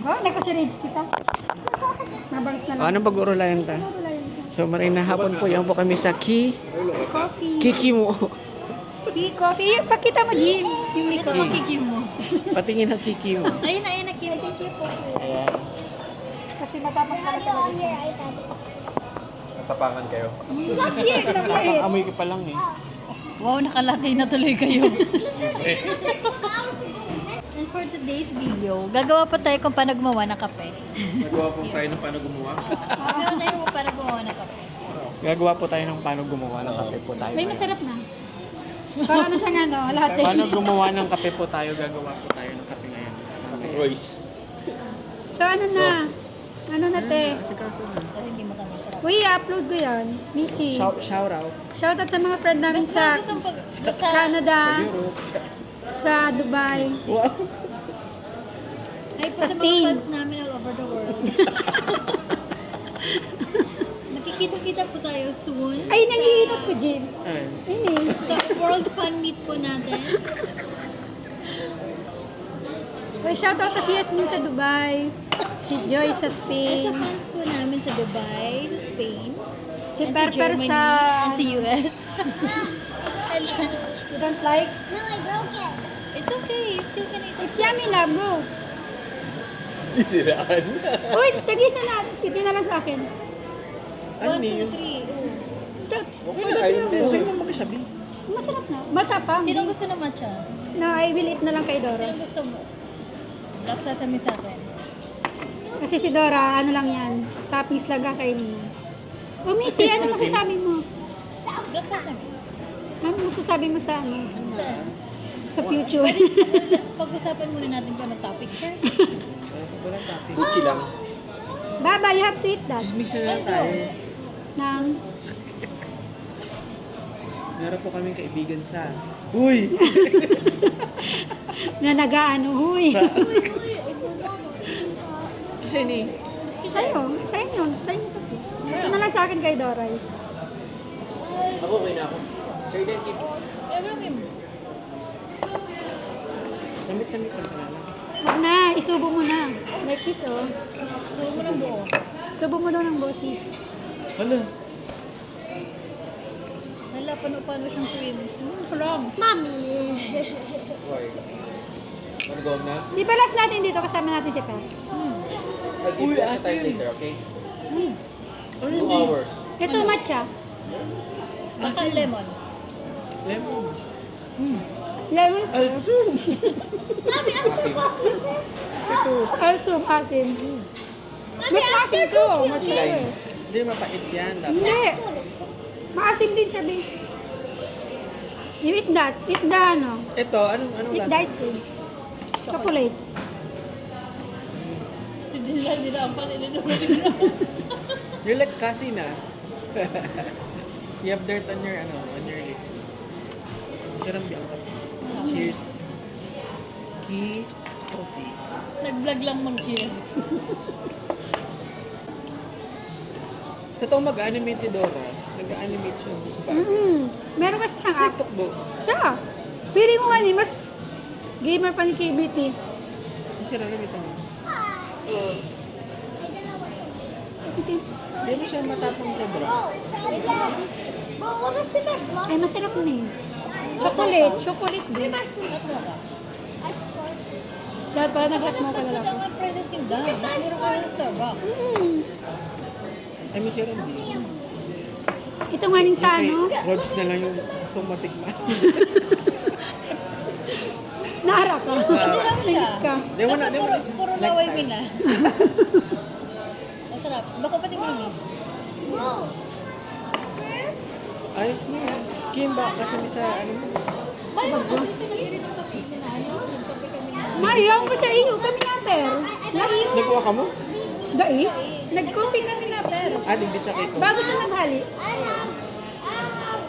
Oh, naka-charades kita. Mabangs na lang. Anong pag-urulayan ta? So, marina hapon po. Yan po kami sa Coffee. Kiki mo. Tea, coffee. Pakita mo, Jim. Yung Ito likod. ang kiki mo. Patingin ang Kiki mo. Ayun na kiki. Ayan. Kasi matapang pala talaga. Natapangan kayo. Ang amoy ko pa lang eh. Wow, nakalatay na tuloy kayo. And for today's video, gagawa pa tayo kung paano gumawa ng kape. Nagawa po tayo ng paano gumawa. Gagawa tayo kung paano gumawa ng kape. Gagawa po tayo ng paano gumawa ng kape po tayo. May ngayon. masarap na. Para na siyang ano, latte. Paano gumawa ng kape po tayo, gagawa po tayo ng kape ngayon. Kasi Royce. So, ano na? Ano na, te? Asikaso na. Pero hindi mo kami masarap. Uy, i-upload ko yan. Missy. Shout out. Shoutout sa mga friend namin sa Sa Canada, Sa Europe. sa Dubai. Wow. Ay po Sa sa mga Spain. fans namin all over the world. Nakikita-kita po tayo soon. Ay, nangihinot ko, Jim. Ayun. Ini. Sa World Fan Meet po natin. So, shoutout kasi Yasmin sa Dubai. Si Joy sa At sa Spain. fans po namin sa Dubai, sa Spain, Si and Perper Germany, sa... and sa US. You don't like? No, I broke it. It's okay. You still can eat it. It's yummy na, bro. Diniraan. Uy, tagisa na. Ito na lang sa akin. Ano 1, 2, niyo? 3. Oh. Okay mo magsabi. Masarap na. Matapang. Sino gusto ng matcha? No, I will eat na lang kay Dora. Sino gusto mo? Black sesame sa akin. Kasi si Dora, ano lang yan. Toppings lang kakainin mo. O, Missy, ano masasabi mo? Black sesame. Ano masasabi mo sa ano? Saan? Sa future? Pag-usapan muna natin kung anong topic first. Walang topic. Gucci lang. Baba, you have to eat that. Chismis na lang tayo. Nang, Meron po kaming kaibigan sa... Uy! na nag-ano, huy. Sa... Kasi ni... Sa'yo, sa'yo yun. Sa'yo yun. Ito na lang sa akin kay Dora. Ako, okay na ako. Kayo din, keep. Everyone. Namit-namit ka na lang. Huwag na, isubo mo na. Like this, oh. So, mo ng buo. Subo mo daw ng boses. Hala. Hala, paano siyang cream. Sarap. Mami! Why? Wanna go home na? Di ba last natin dito kasama natin si Pep? I'll give Uy, you extra time asin. later, okay? Ano 2 yun? hours. Ito, matcha. Baka lemon. Lemon. Lemon. Asum! Asin. Ito. Alsum, asin. Mas asin to. Matcha Lime. eh. Hindi, mapait yan. Dapat. Hindi. Maasim din siya, babe. You eat that. Eat the, ano. Ito, anong Eat the lasa? ice cream. Chocolate. Si nila ang panilin. You're like kasi na. You have dirt on your, on your lips. Sarap yung kape. Cheers. Key coffee. Nag-vlog lang mag-cheers. Totoo mag-animate si Dora. Nag-animate siya sa bagay. Meron kasi siyang app. TikTok bo. Siya. Pili mo nga ni, mas gamer pa ni KBT. Kasi nalamit mo. Hindi mo siya matapang sobra. Ay, masarap na eh. Chocolate. Chocolate din. Dahil pala nag-lat mo ka na lang. Ang prices ni Dan. Mas mura ka sa Starbucks. Ay, may siya rin din. Ito nga din sa Okay, ano. Rods na lang yung gustong matikman. Naara ka. Masarap siya. Tingit ka. Di, wala, Kasi di, wala. puro Next laway time. pina. Masarap. Bako pati minis. Ayos na yan. Kim, ba kasi may sa ano mo? May mga dito nag-irin ng kape na ano. Nagkape kami na. Mariam pa siya iyo. Kami na pero. Last. Nagkuha ka mo? Dai. Nag-coffee kami na pero. Ah, digdi sa cake ko. Bago siya naghali.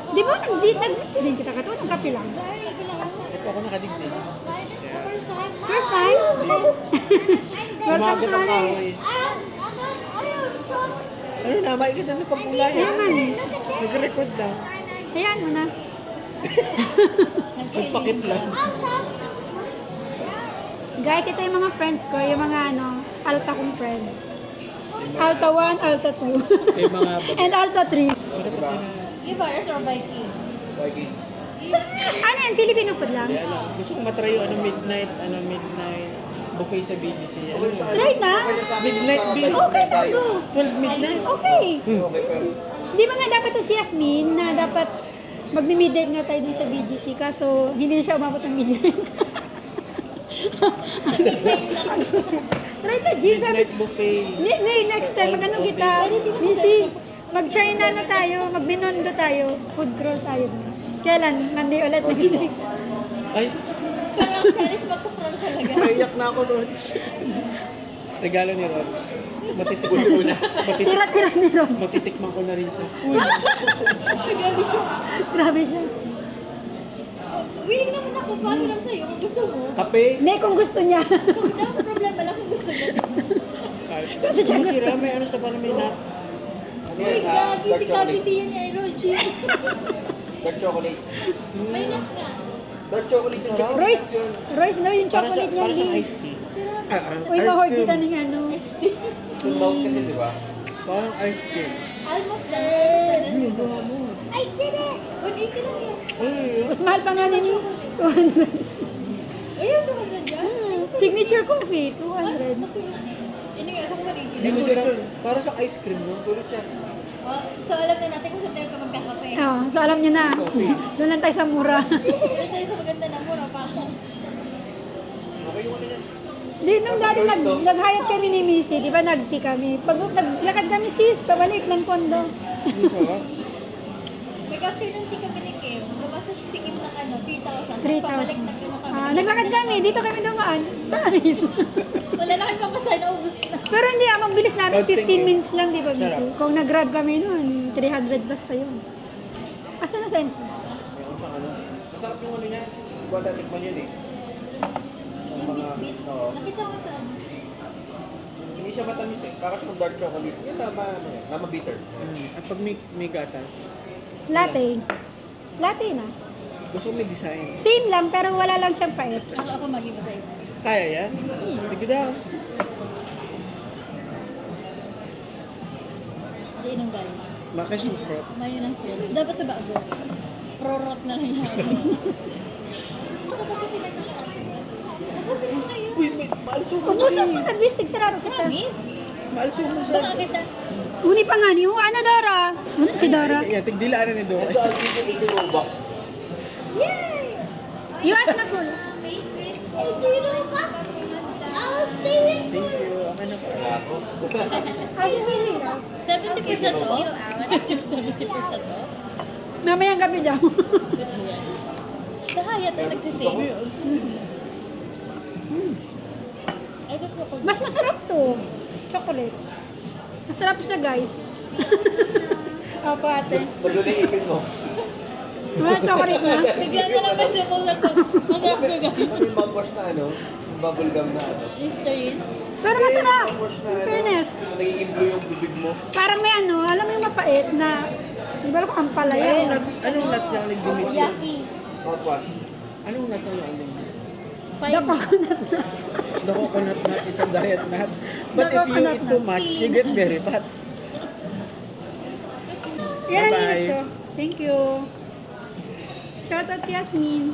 Di ba nag-din kita ka to? Nagkape lang. Ito ako nakadigdi. First time? Bless. Welcome Umagat to ang ano. kahoy. Ano na, makikita na pagkulay. Ayan nga eh. Nag-record lang. Ayan mo na. Nagpakit lang. Guys, ito yung mga friends ko, yung mga ano, Alta kong friends. Alta 1, Alta 2. Yung mga babae. And Alta 3. Diba? Givaras or Viking? Viking. Ano yan? Filipino food lang? Hindi, alam. Gusto kong matry yung midnight buffet sa BGC. Ano yun? Try na. Midnight beer. Okay, go. 12 midnight. Okay. Okay, pero Di ba nga dapat to si Yasmin na dapat magmi-midnight nga tayo din sa BGC kaso hindi siya umabot ng midnight. Try na, Jean. Sabi, Midnight buffet. next time, mag-ano kita? Missy, mag-China na tayo, mag-Binondo tayo, food crawl tayo. Kailan? Monday ulit next week. Ay, Parang challenge magkukroll talaga. naiyak na ako, Rods. Regalo ni Rod. Matitikman ko na. Tira-tira ni Ron. Matitikman ko na rin siya. Grabe siya. Grabe siya. Willing naman ako pahiram sa'yo kung gusto mo. Kape. Hindi, kung gusto niya. Kung daw problema lang kung gusto mo. Kasi siya gusto. Sira, may ano sa parang may nuts. Uy, gagi si Cavite yan ni Roji. dark chocolate. May nuts nga. Dark chocolate yung kasi Royce, nuts yun. Royce daw yung chocolate niya. Para sa Lee. iced tea. Sarap. Uy, mahord kita ng ano. Yung mouth kasi, di ba? Parang iced tea. Almost done. Almost done. Yung gawa mo. I did it! 180 lang yan. Ay, Mas mahal pa nga ni 200. Ayun, 200 yan. Signature coffee, 200. Masarap. Ini nga, sa 180 Hindi lang. mo sira. Para sa ice cream, no? Sulit siya. Oh, so alam na natin kung saan tayo ka magkakape. Oh, so alam niyo na. Doon lang tayo sa mura. Doon tayo sa maganda na mura pa. Okay yung ano yan. Di, nung dati nag-hayat kami ni Missy, di ba nag-tea kami. Pag naglakad kami sis, pabalik ng kondo. Nag-after ng tika ni Kim, lumabas sa sikip ng ano, 3,000. 3,000. Tapos pabalik na kami. Naglakad kami, dito kami dumaan. Nice. Wala lang kami papasay, naubos na. Pero hindi, ang bilis namin, 15 minutes lang, di ba, Missy? Sarap. Kung nag-grab kami noon, 300 plus pa yun. Asa na sense? Meron siyang ano. Masarap yung ano niya. Diba natikman yun eh. Yung bits-bits. Oo. Nakita ko sa Hindi siya matamis eh. Para siyang dark chocolate. Yan tama, ano yan. Tama bitter. At pag may gatas, Latte. Latte na. gusto ko may design. Same lang, pero wala lang siyang pait. ako mag-iba sa'yo. Kaya yan? Hindi daw. Hindi inong galing. Makas yung fruit. Mayo ng fruits. Dapat sa bago. Pro-rot na lang yan. Tatapos sila ng karate mo kasi. Tapusin mo na yun. Uy, may maalso mo Pag-usap mo, nag-listig sa raro kita. Promise? Maalso mo Baka sa... kita. Uni pa nga niyo, ano Dora? Si Dora. Yan, tigdilaan na ni Doc. Ito, I'll give you 80 Robux. You ask na ko. Thank you. Aman na pa. Wala ako. 70% off? 70% off? Mamayang gabi daw. Sa Hyatt ay nagsisale. Ay, gusto ko. Mas masarap to. Chocolate. Masarap siya, guys. Opo, ate. Tulo na yung ipin mo. Mga chocolate na. Bigyan na naman siya kung saan pa. Masarap siya guys. Ano yung mouthwash na ano? Yung bubble gum na ano? Listerine. Pero masarap. Mouthwash na In ano? fairness. Nagiging blue yung bibig mo. Parang may ano, alam mo yung mapait na, di ba ang palaya? Anong nuts niya ang nag-dumis yun? Yaki. Mouthwash. Anong nuts ang nag The coconut na. The coconut nut is a diet nut. But The if you coconut eat too nut. much, you get very fat. Yan ang Bye-bye. init ko. Thank you. Shout out Yasmin.